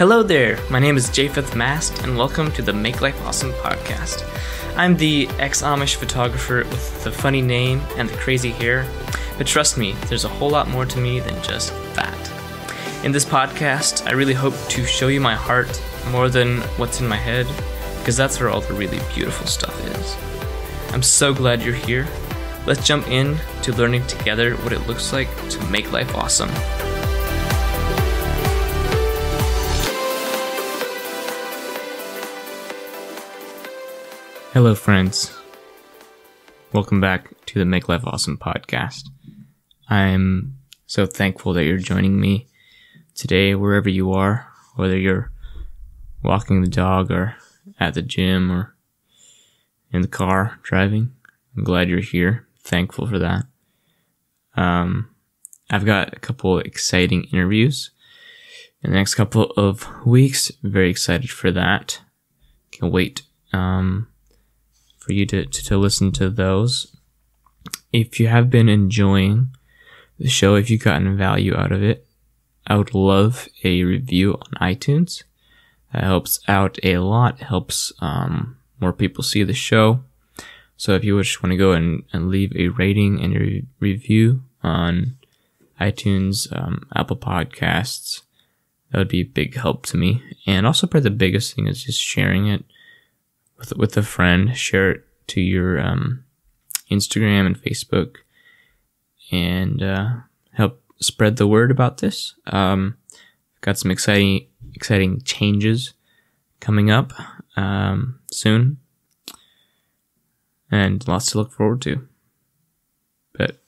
Hello there, my name is Japheth Mast, and welcome to the Make Life Awesome podcast. I'm the ex-Amish photographer with the funny name and the crazy hair, but trust me, there's a whole lot more to me than just that. In this podcast, I really hope to show you my heart more than what's in my head, because that's where all the really beautiful stuff is. I'm so glad you're here. Let's jump in to learning together what it looks like to make life awesome. Hello, friends. Welcome back to the Make Life Awesome podcast. I'm so thankful that you're joining me today, wherever you are, whether you're walking the dog or at the gym or in the car driving. I'm glad you're here. Thankful for that. I've got a couple exciting interviews in the next couple of weeks. Very excited for that. Can't wait for you to listen to those. If you have been enjoying the show, if you've gotten value out of it, I would love a review on iTunes. That helps out a lot, helps more people see the show. So if you just want to go and leave a rating and a review on iTunes, Apple Podcasts, that would be a big help to me. And also probably the biggest thing is just sharing it with a friend. Share it to your Instagram and Facebook, and help spread the word about this. Got some exciting changes coming up soon, and lots to look forward to. But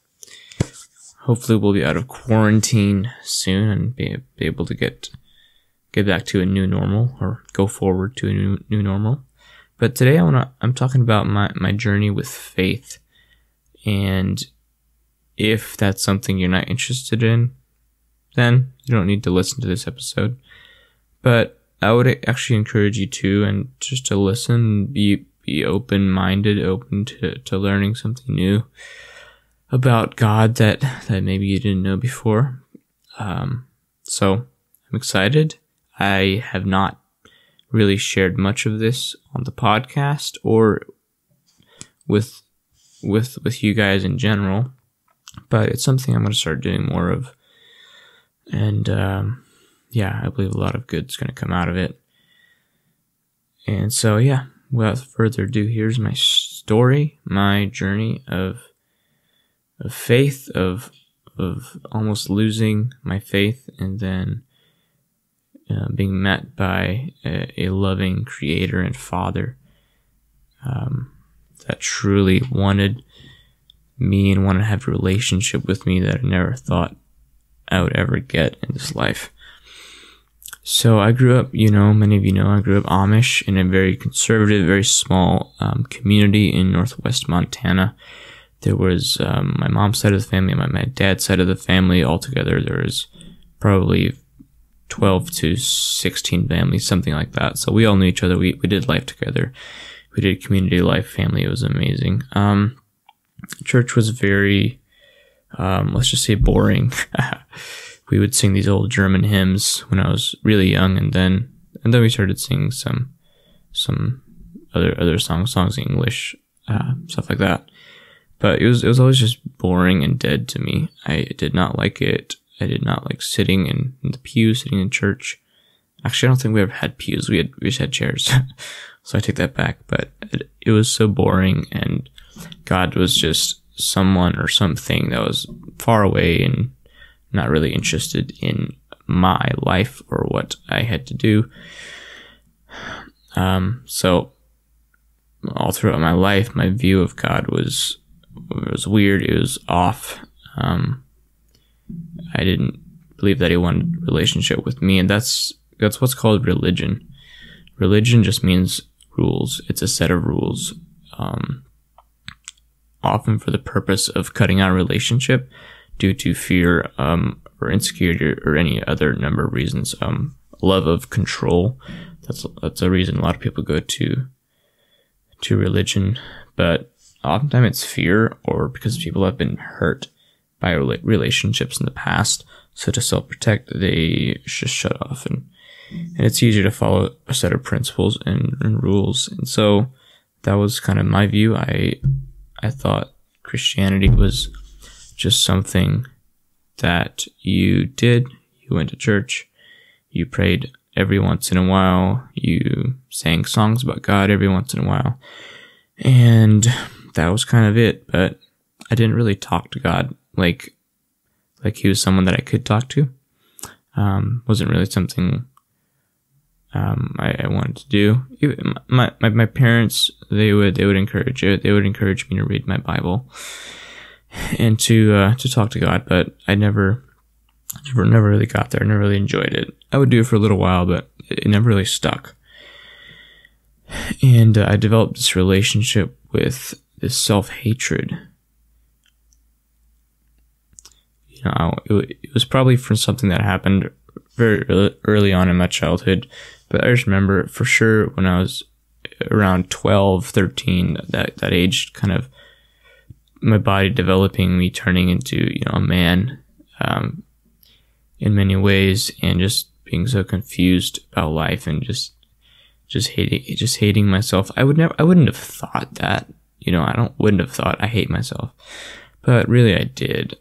hopefully we'll be out of quarantine soon and be able to get back to a new normal, or go forward to a new normal. But today I'm talking about my journey with faith, and if that's something you're not interested in, then you don't need to listen to this episode. But I would actually encourage you to, and just to listen, be open-minded, open to learning something new about God that maybe you didn't know before. So I'm excited. I have not really shared much of this on the podcast or with you guys in general, but it's something I'm going to start doing more of. And I believe a lot of good's going to come out of it. And so without further ado, here's my story, my journey of faith, of almost losing my faith, and then being met by a loving creator and father that truly wanted me and wanted to have a relationship with me that I never thought I would ever get in this life. So I grew up, many of you know, I grew up Amish in a very conservative, very small community in northwest Montana. There was my mom's side of the family and my dad's side of the family. Altogether, there was probably 12 to 16 families, something like that. So we all knew each other. We did life together. We did community life, family. It was amazing. Church was very, let's just say, boring. We would sing these old German hymns when I was really young, and then we started singing some other songs in English, stuff like that. But it was always just boring and dead to me. I did not like it. I did not like sitting in the pews, sitting in church. Actually, I don't think we ever had pews. We just had chairs. So I take that back. But it was so boring, and God was just someone or something that was far away and not really interested in my life or what I had to do. So all throughout my life, my view of God was weird. It was off. I didn't believe that he wanted a relationship with me, and that's what's called religion. Religion just means rules. It's a set of rules, often for the purpose of cutting out a relationship due to fear or insecurity or any other number of reasons. Love of control. That's a reason a lot of people go to religion, but oftentimes it's fear, or because people have been hurt by relationships in the past. So to self-protect, they just shut off, and it's easier to follow a set of principles and rules. And so that was kind of my view. I thought Christianity was just something that you did. You went to church, you prayed every once in a while, you sang songs about God every once in a while, and that was kind of it. But I didn't really talk to God like he was someone that I could talk to. Wasn't really something I wanted to do. Even my parents, they would encourage it. They would encourage me to read my Bible and to talk to God, but I never really got there. Never really enjoyed it. I would do it for a little while, but it never really stuck. And I developed this relationship with this self-hatred. You know, it was probably from something that happened very early on in my childhood, but I just remember for sure when I was around 12, 13, that age, kind of my body developing, me turning into, you know, a man, in many ways, and just being so confused about life and just hating myself. I wouldn't have thought that, you know, wouldn't have thought I hate myself, but really I did.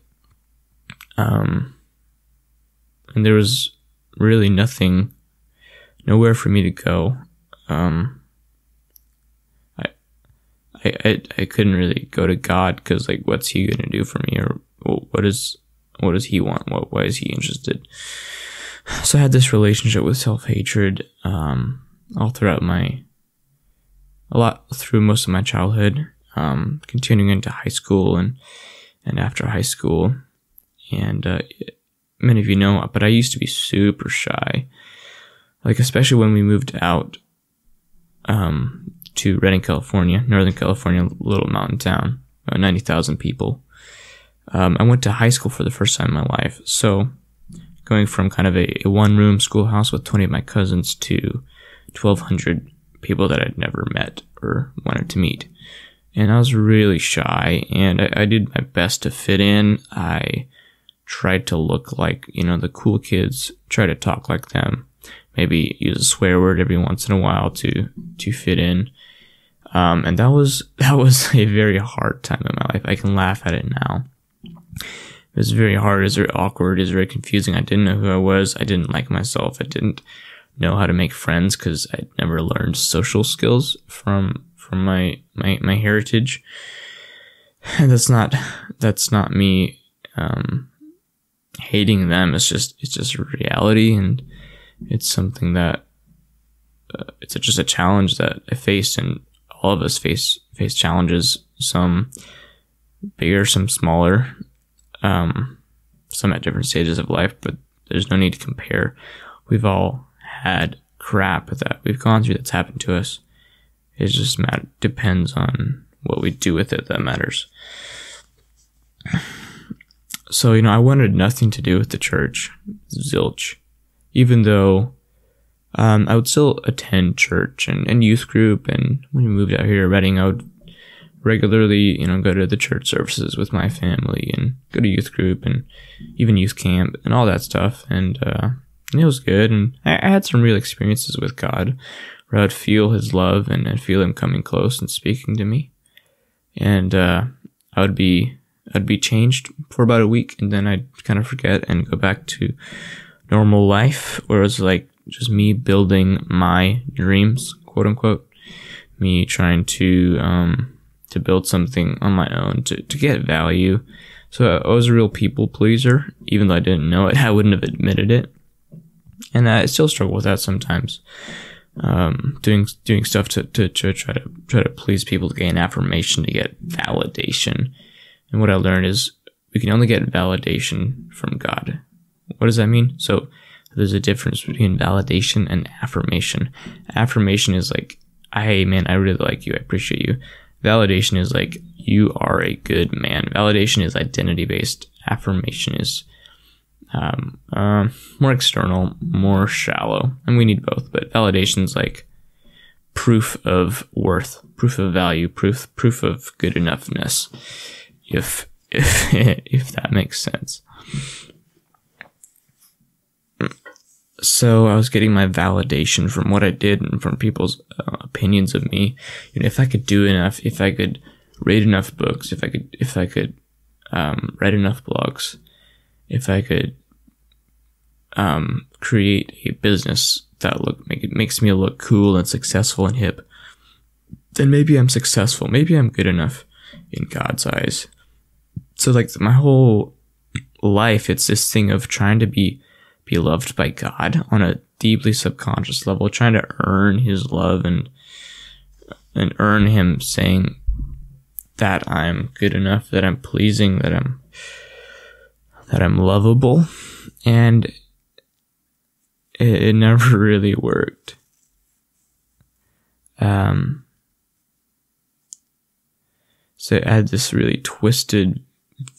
And there was really nowhere for me to go. I couldn't really go to God because, like, what's he going to do for me, or what does he want? Why is he interested? So I had this relationship with self-hatred, all throughout through most of my childhood, continuing into high school and after high school. And, many of you know, but I used to be super shy. Like, especially when we moved out, to Redding, California, Northern California, little mountain town, 90,000 people. I went to high school for the first time in my life. So going from kind of a one-room schoolhouse with 20 of my cousins to 1,200 people that I'd never met or wanted to meet. And I was really shy, and I did my best to fit in. I tried to look like, you know, the cool kids, try to talk like them, maybe use a swear word every once in a while to fit in. And that was a very hard time in my life. I can laugh at it now. It was very hard. It was very awkward. It was very confusing. I didn't know who I was. I didn't like myself. I didn't know how to make friends because I'd never learned social skills from my heritage. And that's not me, hating them. It's just a reality, and it's something that, it's just a challenge that I faced, and all of us face challenges, some bigger, some smaller, some at different stages of life, but there's no need to compare. We've all had crap that we've gone through that's happened to us. It just depends on what we do with it that matters. So, you know, I wanted nothing to do with the church, zilch, even though I would still attend church and youth group. And when we moved out here to Redding, I would regularly, you know, go to the church services with my family and go to youth group and even youth camp and all that stuff. And it was good. And I had some real experiences with God where I'd feel his love and feel him coming close and speaking to me. And I'd be changed for about a week, and then I'd kind of forget and go back to normal life, where it was like just me building my dreams, quote unquote, me trying to build something on my own to get value. So I was a real people pleaser, even though I didn't know it. I wouldn't have admitted it, and I still struggle with that sometimes. Doing stuff to try to please people, to gain affirmation, to get validation. And what I learned is we can only get validation from God. What does that mean? So there's a difference between validation and affirmation. Affirmation is like, hey man, I really like you, I appreciate you. Validation is like, you are a good man. Validation is identity based. Affirmation is more external, more shallow, and we need both. But validation is like proof of worth, proof of value, proof of good enoughness, if that makes sense. So I was getting my validation from what I did and from people's opinions of me. If I could do enough, if I could read enough books, if I could write enough blogs, if I could create a business that makes me look cool and successful and hip, then maybe I'm successful. Maybe I'm good enough in God's eyes. So like my whole life, it's this thing of trying to be loved by God on a deeply subconscious level, trying to earn his love and earn him saying that I'm good enough, that I'm pleasing, that I'm lovable. And it never really worked. So I had this really twisted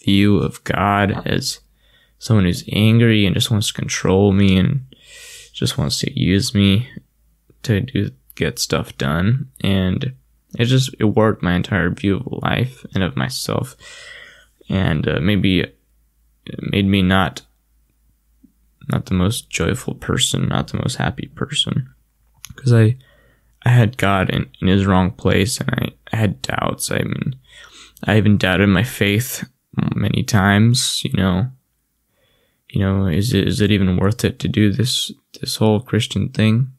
view of God as someone who's angry and just wants to control me and just wants to use me to get stuff done. And it warped my entire view of life and of myself. And maybe it made me not the most joyful person, not the most happy person. Because I had God in his wrong place, and I had doubts. I mean, I even doubted my faith many times, is it even worth it to do this whole Christian thing?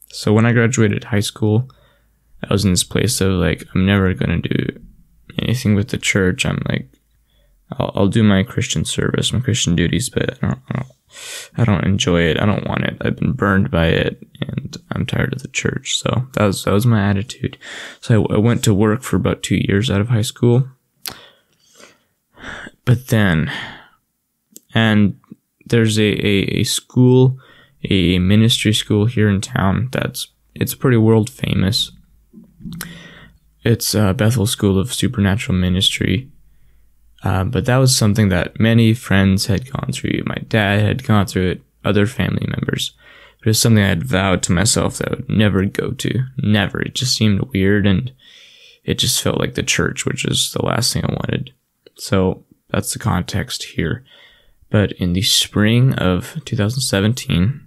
So when I graduated high school, I was in this place of like, I'm never going to do anything with the church. I'm like, I'll do my Christian service, my Christian duties, but I don't enjoy it. I don't want it. I've been burned by it, and I'm tired of the church. So that was my attitude. So I went to work for about 2 years out of high school. But then, and there's a school, a ministry school here in town it's pretty world famous. It's Bethel School of Supernatural Ministry. But that was something that many friends had gone through. My dad had gone through it, other family members. But it was something I had vowed to myself that I would never go to. Never. It just seemed weird, and it just felt like the church, which is the last thing I wanted. So that's the context here. But in the spring of 2017,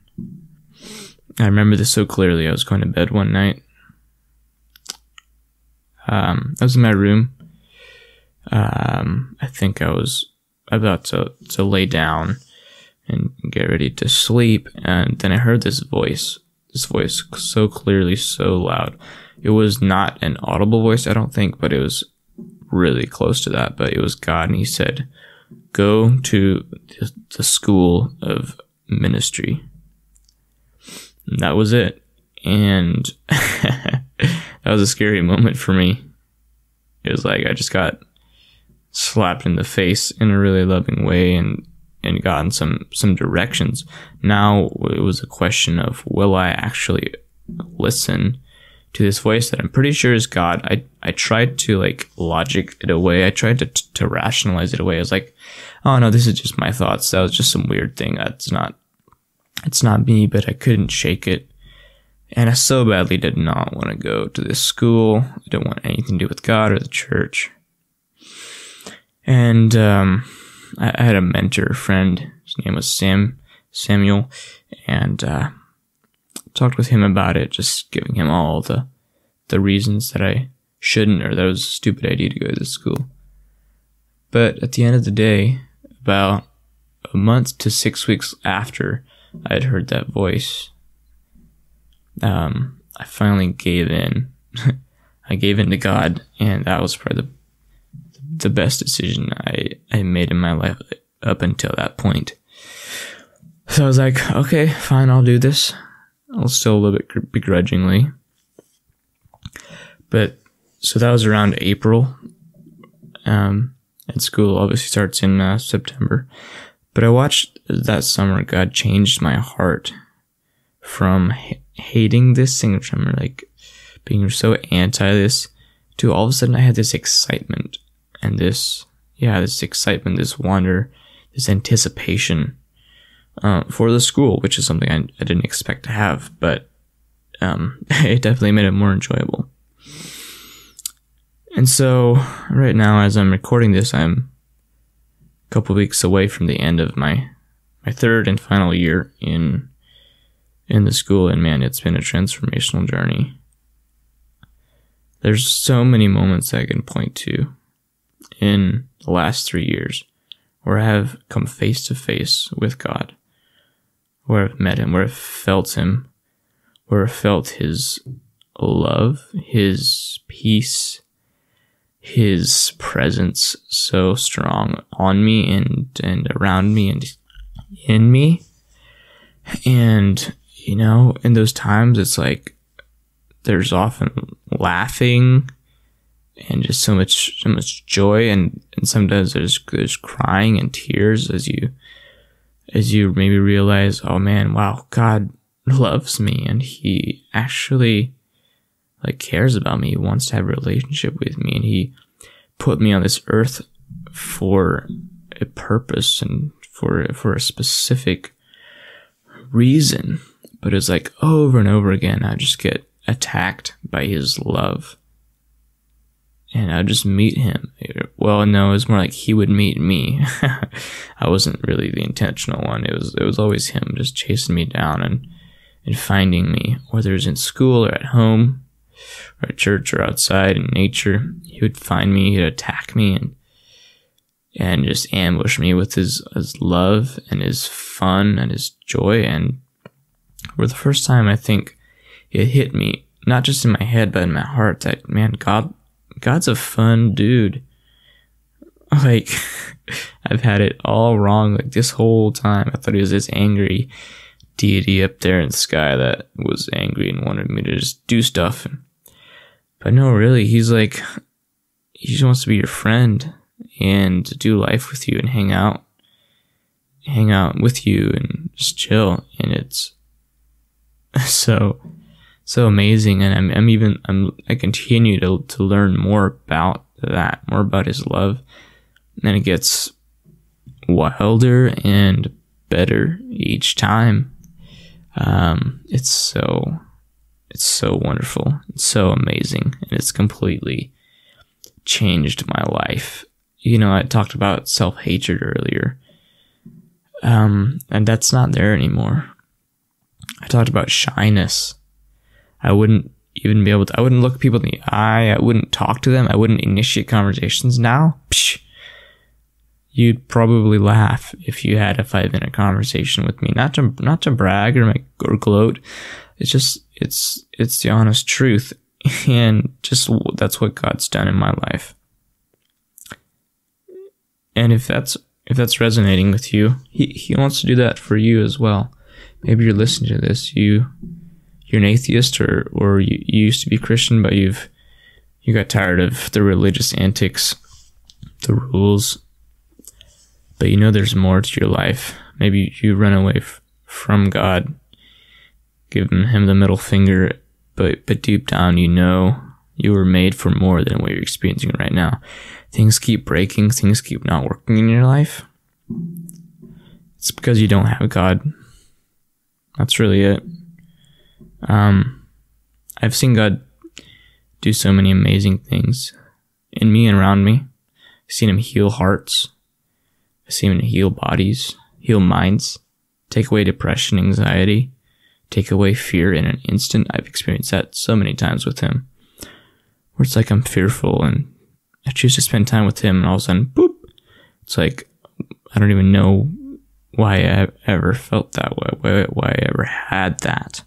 I remember this so clearly. I was going to bed one night. I was in my room. I think I was about to lay down and get ready to sleep, and then I heard this voice so clearly, so loud. It was not an audible voice, I don't think, but it was really close to that. But it was God, and he said, "Go to the school of ministry." And that was it. And that was a scary moment for me. It was like I just got slapped in the face in a really loving way and gotten some directions. Now it was a question of, will I actually listen to this voice that I'm pretty sure is God? I tried to like logic it away. I tried to rationalize it away. I was like, oh no, this is just my thoughts. That was just some weird thing. It's not me, but I couldn't shake it. And I so badly did not want to go to this school. I didn't want anything to do with God or the church. And I had a mentor friend. His name was Samuel. And talked with him about it, just giving him all the reasons that I shouldn't, or that it was a stupid idea to go to this school. But at the end of the day, about a month to 6 weeks after I had heard that voice, I finally gave in. I gave in to God, and that was probably the best decision I made in my life up until that point. So I was like, okay, fine, I'll do this. I'll still a little bit begrudgingly. But, so that was around April. And school obviously starts in September. But I watched that summer God changed my heart from hating this thing, which I'm like being so anti this, to all of a sudden I had this excitement and this excitement, this wonder, this anticipation for the school, which is something I didn't expect to have, but it definitely made it more enjoyable. And so right now, as I'm recording this, I'm couple weeks away from the end of my third and final year in the school, and man, it's been a transformational journey. There's so many moments I can point to in the last 3 years where I have come face to face with God, where I've met him, where I've felt him, where I've felt his love, his peace, his presence so strong on me and around me and in me. And, you know, in those times, it's like there's often laughing and just so much joy, and sometimes there's crying and tears as you maybe realize, oh man, wow, God loves me and he actually like cares about me. He wants to have a relationship with me, and he put me on this earth for a purpose and for a specific reason. But it's like over and over again, I just get attacked by his love. And I just meet him. Well, no, it was more like he would meet me. I wasn't really the intentional one. It was always him just chasing me down and finding me, whether it was in school or at home or at church or outside in nature. He would find me, he'd attack me and just ambush me with his love and his fun and his joy. And for the first time, I think it hit me, not just in my head, but in my heart, that, man, God's a fun dude. Like, I've had it all wrong. Like, this whole time, I thought he was this angry deity up there in the sky that was angry and wanted me to just do stuff. But no, really, he just wants to be your friend and to do life with you and hang out with you and just chill. And it's so amazing. And I continue to learn more about that, more about his love. And it gets wilder and better each time. It's so wonderful. It's so amazing. And it's completely changed my life. You know, I talked about self-hatred earlier. And that's not there anymore. I talked about shyness. I wouldn't look people in the eye. I wouldn't talk to them. I wouldn't initiate conversations. Now, you'd probably laugh if you had a 5-minute conversation with me. Not to brag or gloat. It's just, it's the honest truth. And just, that's what God's done in my life. And if that's resonating with you, he wants to do that for you as well. Maybe you're listening to this, you're an atheist, or you used to be Christian, but you got tired of the religious antics, the rules, but you know there's more to your life. Maybe you run away from God, giving him the middle finger, but deep down you know you were made for more than what you're experiencing right now. Things keep breaking, things keep not working in your life. It's because you don't have God. That's really it. I've seen God do so many amazing things in me and around me. I've seen him heal hearts. I've seen him heal bodies, heal minds, take away depression, anxiety, take away fear in an instant. I've experienced that so many times with him, where it's like I'm fearful and I choose to spend time with him, and all of a sudden, boop, it's like I don't even know why I ever felt that way, why I ever had that.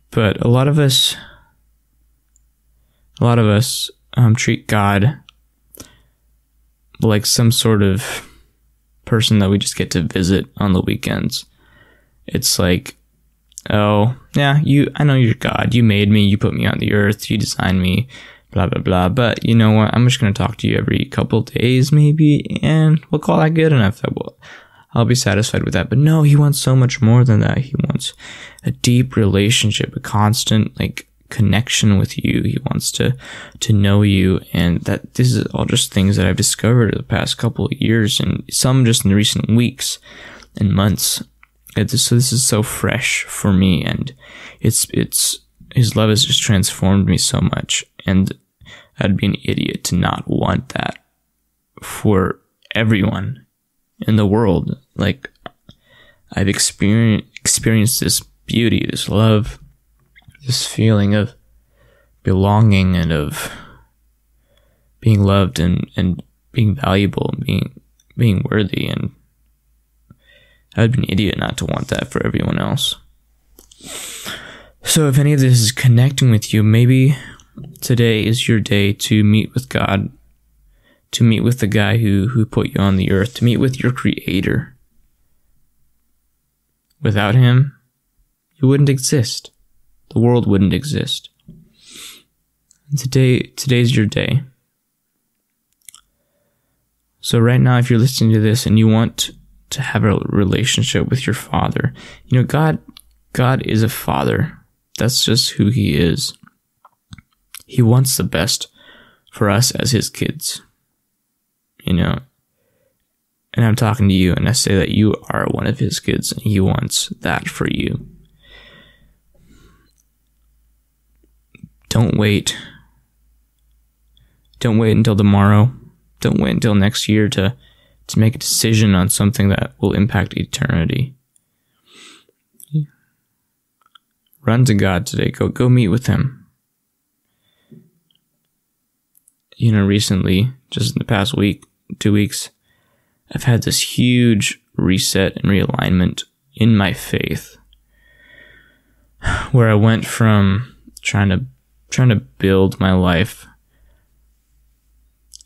But a lot of us treat God like some sort of person that we just get to visit on the weekends. It's like, oh, yeah, I know you're God. You made me. You put me on the earth. You designed me, blah, blah, blah. But you know what? I'm just going to talk to you every couple days maybe, and we'll call that good enough. I'll be satisfied with that. But no, he wants so much more than that. He wants a deep relationship, a constant, connection with you. He wants to know you. And that this is all just things that I've discovered in the past couple of years, and some just in the recent weeks and months. So this is so fresh for me, and it's his love has just transformed me so much, and I'd be an idiot to not want that for everyone in the world. Like, I've experienced this beauty, this love, this feeling of belonging and of being loved and being valuable and being worthy. And I would be an idiot not to want that for everyone else. So if any of this is connecting with you, maybe today is your day to meet with God, to meet with the guy who put you on the earth, to meet with your Creator. Without him, you wouldn't exist. The world wouldn't exist. And today's your day. So right now, if you're listening to this and you want to have a relationship with your Father, you know, God is a Father. That's just who he is. He wants the best for us as his kids. You know, and I'm talking to you, and I say that you are one of his kids, and he wants that for you. Don't wait. Don't wait until tomorrow. Don't wait until next year to make a decision on something that will impact eternity. Run to God today. Go meet with him. You know, recently, just in the past week, 2 weeks, I've had this huge reset and realignment in my faith, where I went from trying to build my life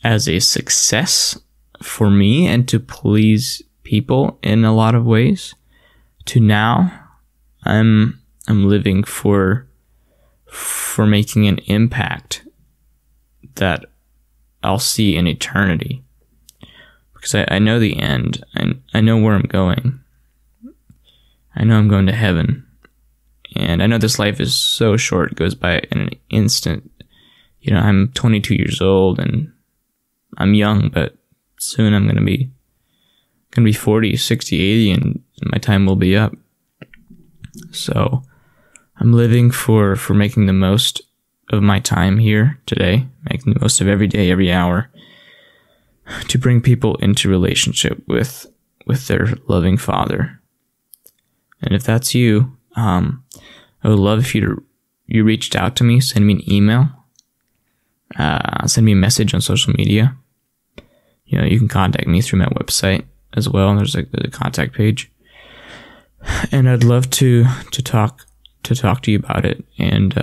as a success for me and to please people in a lot of ways, to now I'm living for making an impact that I'll see in eternity. Because I know the end. I know where I'm going. I know I'm going to heaven. And I know this life is so short. It goes by in an instant. You know, I'm 22 years old and I'm young, but soon I'm going to be 40, 60, 80, and my time will be up. So I'm living for making the most of my time here today, making the most of every day, every hour, to bring people into relationship with their loving Father. And if that's you, I would love if you reached out to me, send me an email, send me a message on social media. You know, you can contact me through my website as well. There's a contact page, and I'd love to talk to you about it. And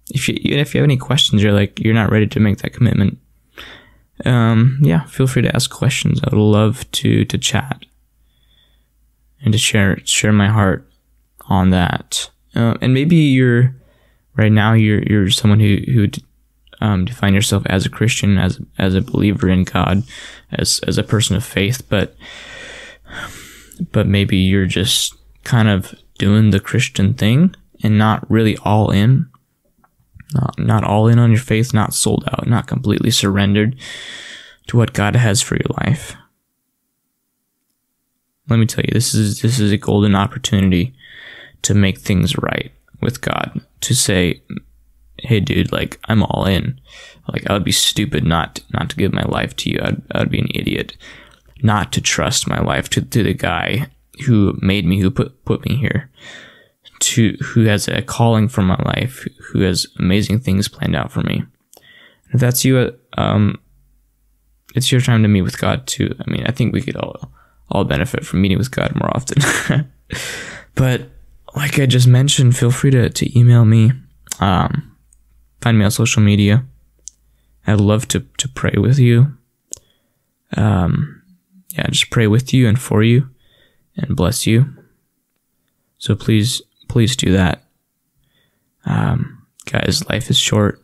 if you have any questions, you're not ready to make that commitment, feel free to ask questions. I would love to chat and to share my heart on that. And maybe you're someone who define yourself as a Christian, as a believer in God, as a person of faith, but maybe you're just kind of doing the Christian thing and not really all in. Not all in on your faith, not sold out, not completely surrendered to what God has for your life. Let me tell you, this is a golden opportunity to make things right with God. To say, hey dude, like, I'm all in. Like, I would be stupid not to give my life to you. I would be an idiot not to trust my life to the guy who made me, who put me here. Who has a calling for my life, who has amazing things planned out for me. If that's you, it's your time to meet with God too. I mean, I think we could all benefit from meeting with God more often. But like I just mentioned, feel free to email me, find me on social media. I'd love to pray with you. Just pray with you and for you and bless you. So please do that. Guys, life is short.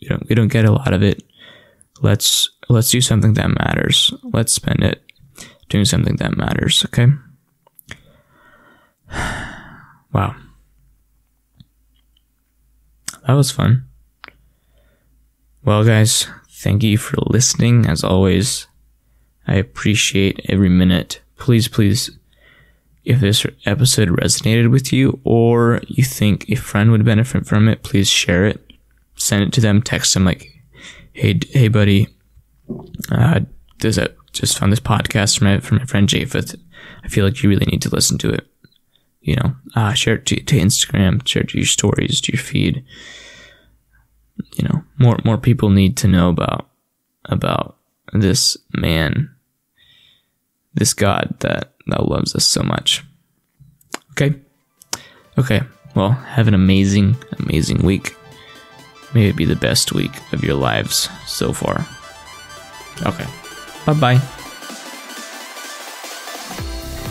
We don't get a lot of it. Let's do something that matters. Let's spend it doing something that matters, okay? Wow. That was fun. Well, guys, thank you for listening. As always, I appreciate every minute. Please, if this episode resonated with you, or you think a friend would benefit from it, please share it. Send it to them. Text them like, hey buddy, just found this podcast from my friend Japheth. I feel like you really need to listen to it. Share it to Instagram, share it to your stories, to your feed. More people need to know about this man, this God that loves us so much. Okay. Well, have an amazing, amazing week. May it be the best week of your lives so far. Okay. Bye-bye.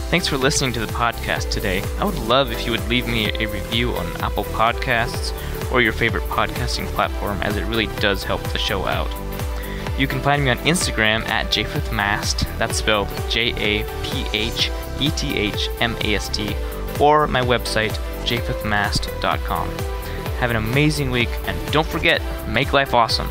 Thanks for listening to the podcast today. I would love if you would leave me a review on Apple Podcasts or your favorite podcasting platform, as it really does help the show out. You can find me on Instagram at Japheth Mast, that's spelled JaphethMast, or my website, japhethmast.com. Have an amazing week, and don't forget, make life awesome.